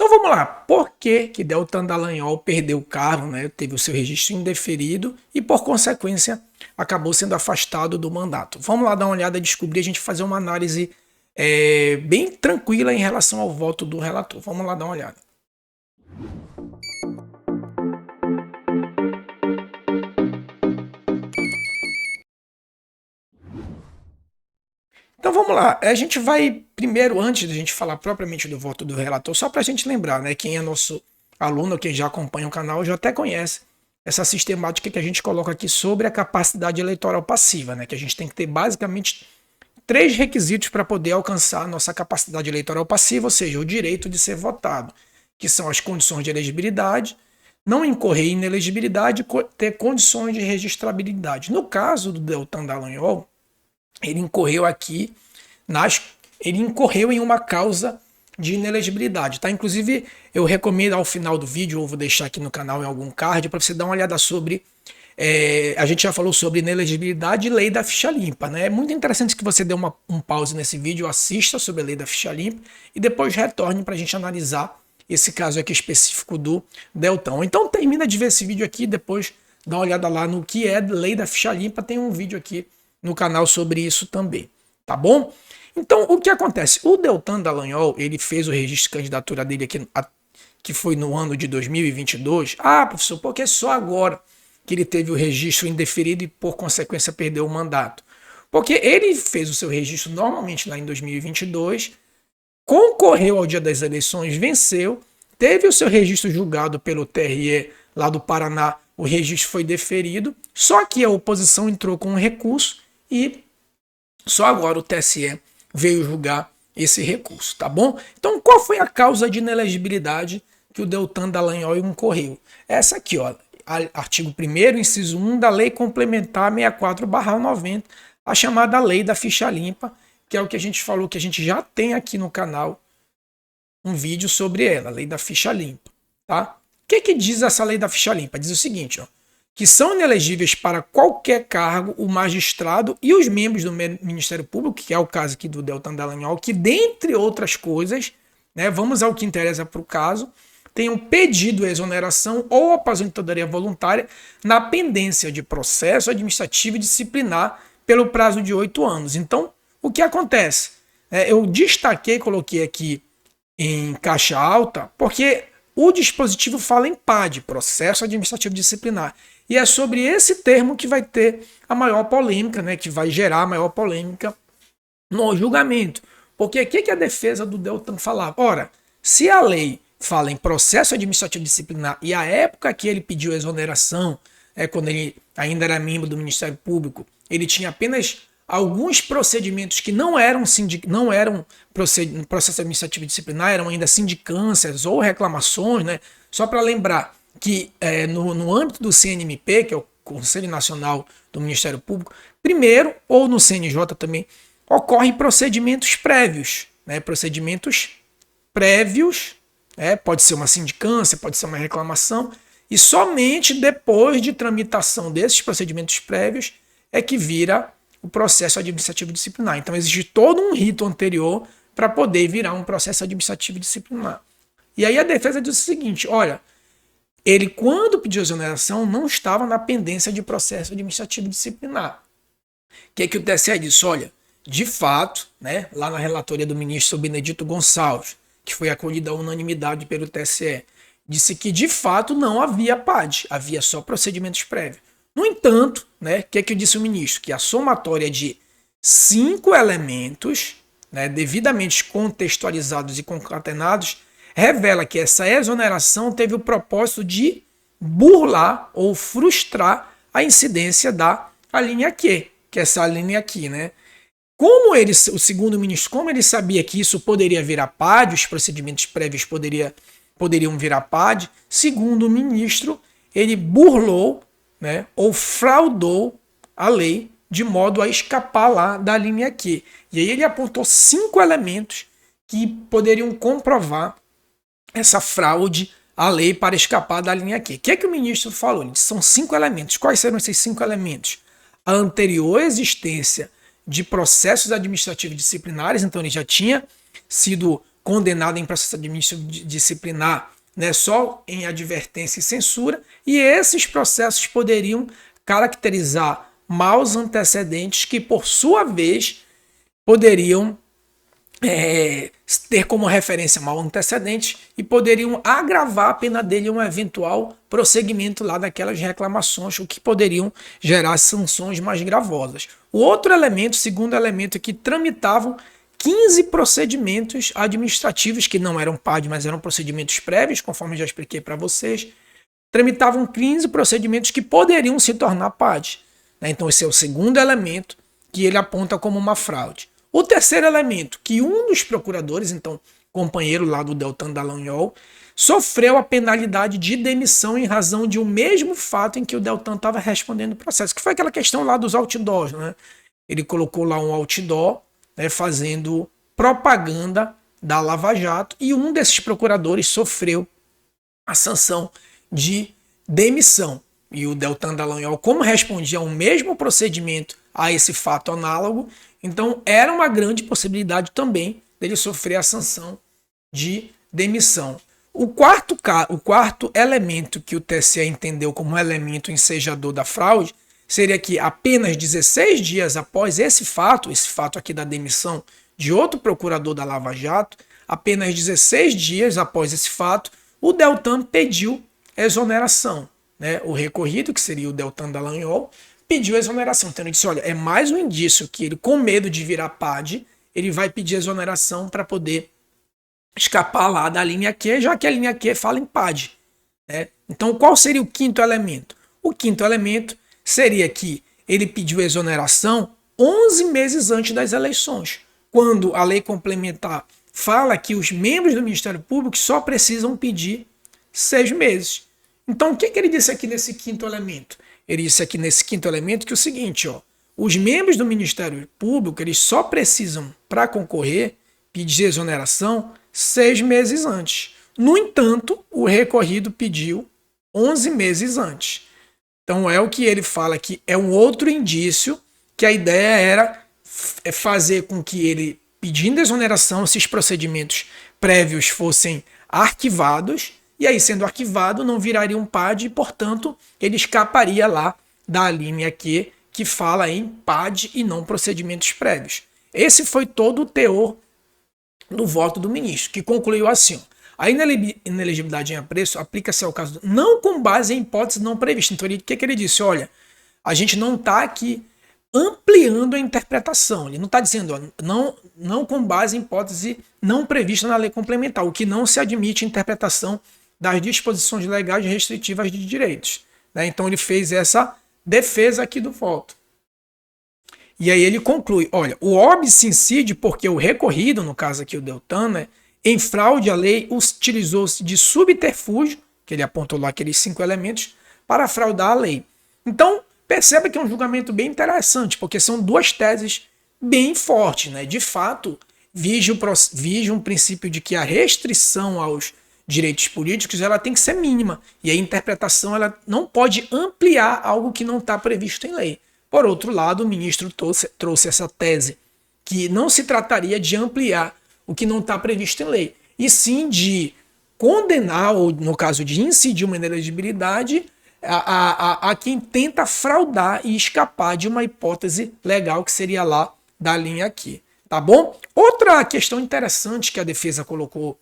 Então vamos lá, por que Deltan Dallagnol perdeu o cargo, né? Teve o seu registro indeferido e, por consequência, acabou sendo afastado do mandato? Vamos lá dar uma olhada, descobrir, a gente fazer uma análise bem tranquila em relação ao voto do relator. Vamos lá dar uma olhada. Então vamos lá, a gente vai primeiro, antes de a gente falar propriamente do voto do relator, só para a gente lembrar, né, quem é nosso aluno, quem já acompanha o canal, já até conhece essa sistemática que a gente coloca aqui sobre a capacidade eleitoral passiva, né, que a gente tem que ter basicamente 3 requisitos para poder alcançar a nossa capacidade eleitoral passiva, ou seja, o direito de ser votado, que são as condições de elegibilidade, não incorrer em inelegibilidade e ter condições de registrabilidade. No caso do Deltan Dallagnol, ele incorreu aqui ele incorreu em uma causa de inelegibilidade, tá? Inclusive, eu recomendo ao final do vídeo, eu vou deixar aqui no canal em algum card, para você dar uma olhada sobre. A gente já falou sobre inelegibilidade e lei da ficha limpa, né? É muito interessante que você dê um pause nesse vídeo, assista sobre a lei da ficha limpa e depois retorne para a gente analisar esse caso aqui específico do Deltan. Então termina de ver esse vídeo aqui, depois dá uma olhada lá no que é lei da ficha limpa, tem um vídeo aqui no canal sobre isso também, tá bom? Então, o que acontece? O Deltan Dallagnol, ele fez o registro de candidatura dele aqui, que foi no ano de 2022. Ah, professor, porque só agora que ele teve o registro indeferido e, por consequência, perdeu o mandato? Porque ele fez o seu registro normalmente lá em 2022, concorreu ao dia das eleições, venceu, teve o seu registro julgado pelo TRE lá do Paraná, o registro foi deferido, só que a oposição entrou com um recurso e só agora o TSE veio julgar esse recurso, tá bom? Então, qual foi a causa de inelegibilidade que o Deltan Dallagnol incorreu? Essa aqui, ó, artigo 1º, inciso 1 da Lei Complementar 64/90, a chamada Lei da Ficha Limpa, que é o que a gente falou, que a gente já tem aqui no canal um vídeo sobre ela, a Lei da Ficha Limpa, tá? O que diz essa Lei da Ficha Limpa? Diz o seguinte, ó, que são inelegíveis para qualquer cargo o magistrado e os membros do Ministério Público, que é o caso aqui do Deltan Dallagnol, que, dentre outras coisas, né, vamos ao que interessa para o caso, tenham pedido exoneração ou aposentadoria voluntária na pendência de processo administrativo e disciplinar pelo prazo de 8 anos. Então, o que acontece? Eu destaquei, coloquei aqui em caixa alta, porque o dispositivo fala em PAD, Processo Administrativo Disciplinar. E é sobre esse termo que vai ter a maior polêmica, né, que vai gerar a maior polêmica no julgamento. Porque o que a defesa do Deltan falava? Ora, se a lei fala em processo administrativo disciplinar e a época que ele pediu exoneração, quando ele ainda era membro do Ministério Público, ele tinha apenas alguns procedimentos que não eram processo administrativo disciplinar, eram ainda sindicâncias ou reclamações, né? Só para lembrar que no âmbito do CNMP, que é o Conselho Nacional do Ministério Público, primeiro, ou no CNJ também, ocorrem procedimentos prévios, né? Procedimentos prévios, pode ser uma sindicância, pode ser uma reclamação, e somente depois de tramitação desses procedimentos prévios é que vira o processo administrativo disciplinar. Então existe todo um rito anterior para poder virar um processo administrativo disciplinar. E aí a defesa diz o seguinte, olha, ele quando pediu exoneração não estava na pendência de processo administrativo disciplinar. O que o TSE disse? Olha, de fato, né, lá na relatoria do ministro Benedito Gonçalves, que foi acolhida à unanimidade pelo TSE, disse que de fato não havia PAD, havia só procedimentos prévios. No entanto, né, que disse o ministro? Que a somatória de 5 elementos, né, devidamente contextualizados e concatenados, revela que essa exoneração teve o propósito de burlar ou frustrar a incidência da alínea Q, que é essa linha aqui, né? Como ele, o segundo ministro, como ele sabia que isso poderia virar PAD, os procedimentos prévios poderiam virar PAD, segundo o ministro, ele burlou, né, ou fraudou a lei de modo a escapar lá da linha Q. E aí ele apontou 5 elementos que poderiam comprovar essa fraude à lei para escapar da linha Q. O que o ministro falou? Ele disse, são 5 elementos. Quais serão esses 5 elementos? A anterior existência de processos administrativos disciplinares, então ele já tinha sido condenado em processo administrativo disciplinar, né, só em advertência e censura, e esses processos poderiam caracterizar maus antecedentes que, por sua vez, poderiam ter como referência mau antecedente e poderiam agravar a pena dele em um eventual prosseguimento lá daquelas reclamações, o que poderiam gerar sanções mais gravosas. O outro elemento, segundo elemento, é que tramitavam 15 procedimentos administrativos, que não eram PAD, mas eram procedimentos prévios, conforme já expliquei para vocês, tramitavam 15 procedimentos que poderiam se tornar PAD. Então esse é o segundo elemento que ele aponta como uma fraude. O terceiro elemento, que um dos procuradores, então companheiro lá do Deltan Dallagnol, sofreu a penalidade de demissão em razão de um mesmo fato em que o Deltan estava respondendo o processo, que foi aquela questão lá dos outdoors, né? Ele colocou lá um outdoor, né, fazendo propaganda da Lava Jato, e um desses procuradores sofreu a sanção de demissão. E o Deltan Dallagnol, como respondia ao mesmo procedimento a esse fato análogo, então era uma grande possibilidade também dele sofrer a sanção de demissão. O quarto elemento que o TSE entendeu como elemento ensejador da fraude seria que apenas 16 dias após esse fato aqui da demissão de outro procurador da Lava Jato, apenas 16 dias após esse fato, o Deltan pediu exoneração. Né? O recorrido, que seria o Deltan Dallagnol, pediu exoneração. Então ele disse, olha, é mais um indício que ele, com medo de virar PAD, ele vai pedir exoneração para poder escapar lá da linha Q, já que a linha Q fala em PAD. Né? Então qual seria o quinto elemento? O quinto elemento seria que ele pediu exoneração 11 meses antes das eleições, quando a lei complementar fala que os membros do Ministério Público só precisam pedir 6 meses. Então o que ele disse aqui nesse quinto elemento? Ele disse aqui nesse quinto elemento que é o seguinte, ó, os membros do Ministério Público eles só precisam, para concorrer, pedir exoneração 6 meses antes. No entanto, o recorrido pediu 11 meses antes. Então é o que ele fala que é um outro indício que a ideia era fazer com que ele, pedindo exoneração, esses procedimentos prévios fossem arquivados, e aí, sendo arquivado, não viraria um PAD e, portanto, ele escaparia lá da linha Q, que fala em PAD e não procedimentos prévios. Esse foi todo o teor do voto do ministro, que concluiu assim, ó, a inelegibilidade em apreço aplica-se ao caso não com base em hipótese não prevista. Então, o que ele disse? Olha, a gente não está aqui ampliando a interpretação. Ele não está dizendo, ó, não com base em hipótese não prevista na lei complementar, o que não se admite interpretação das disposições legais restritivas de direitos. Né? Então ele fez essa defesa aqui do voto. E aí ele conclui, olha, o óbice incide porque o recorrido, no caso aqui o Deltan, né, em fraude à lei, utilizou-se de subterfúgio, que ele apontou lá aqueles 5 elementos, para fraudar a lei. Então, perceba que é um julgamento bem interessante, porque são duas teses bem fortes. Né? De fato, vige um princípio de que a restrição aos direitos políticos ela tem que ser mínima, e a interpretação ela não pode ampliar algo que não está previsto em lei. Por outro lado, o ministro trouxe essa tese, que não se trataria de ampliar o que não está previsto em lei, e sim de condenar, ou no caso de incidir uma inelegibilidade, a quem tenta fraudar e escapar de uma hipótese legal que seria lá da linha aqui. Tá bom? Outra questão interessante que a defesa colocou,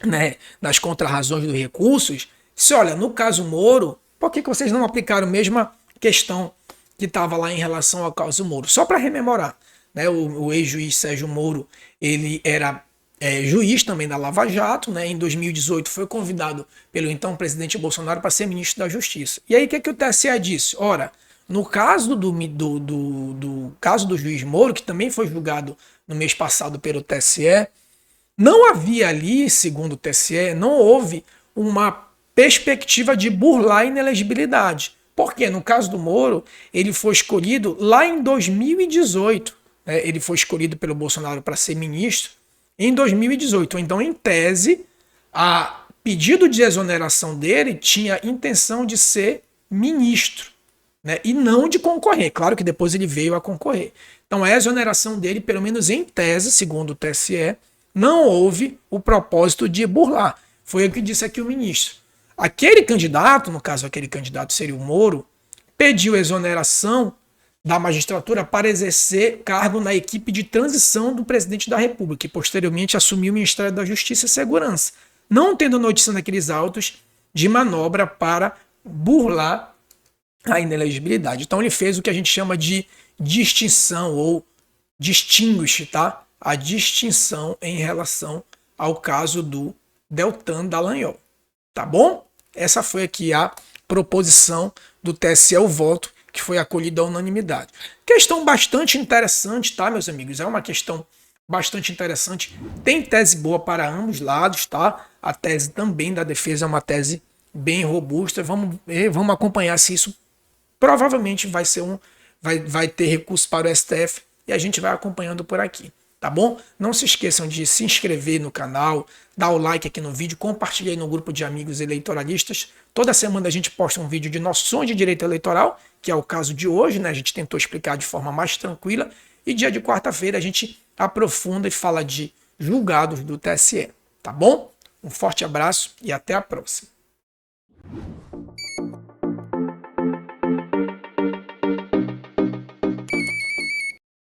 né, nas contrarrazões dos recursos, se olha, no caso Moro, por que vocês não aplicaram a mesma questão que estava lá em relação ao caso Moro? Só para rememorar, né, o ex-juiz Sérgio Moro, ele era juiz também da Lava Jato, né, em 2018 foi convidado pelo então presidente Bolsonaro para ser ministro da Justiça. E aí o que o TSE disse? Ora, no caso do caso do juiz Moro, que também foi julgado no mês passado pelo TSE, não havia ali, segundo o TSE, não houve uma perspectiva de burlar a inelegibilidade. Porque no caso do Moro, ele foi escolhido lá em 2018. Né? Ele foi escolhido pelo Bolsonaro para ser ministro em 2018. Então, em tese, a pedido de exoneração dele tinha intenção de ser ministro, né? E não de concorrer. Claro que depois ele veio a concorrer. Então, a exoneração dele, pelo menos em tese, segundo o TSE, não houve o propósito de burlar. Foi o que disse aqui o ministro. Aquele candidato, no caso aquele candidato seria o Moro, pediu exoneração da magistratura para exercer cargo na equipe de transição do presidente da República, que posteriormente assumiu o Ministério da Justiça e Segurança, não tendo notícia naqueles autos de manobra para burlar a inelegibilidade. Então ele fez o que a gente chama de distinção ou distinguish, tá? A distinção em relação ao caso do Deltan Dallagnol, tá bom? Essa foi aqui a proposição do TSE, o voto que foi acolhido à unanimidade. Questão bastante interessante, tá, meus amigos? É uma questão bastante interessante. Tem tese boa para ambos lados, tá? A tese também da defesa é uma tese bem robusta. Vamos acompanhar se isso provavelmente vai ter recurso para o STF e a gente vai acompanhando por aqui, tá bom? Não se esqueçam de se inscrever no canal, dar o like aqui no vídeo, compartilhar aí no grupo de amigos eleitoralistas. Toda semana a gente posta um vídeo de noções de direito eleitoral, que é o caso de hoje, né? A gente tentou explicar de forma mais tranquila. E dia de quarta-feira a gente aprofunda e fala de julgados do TSE, tá bom? Um forte abraço e até a próxima.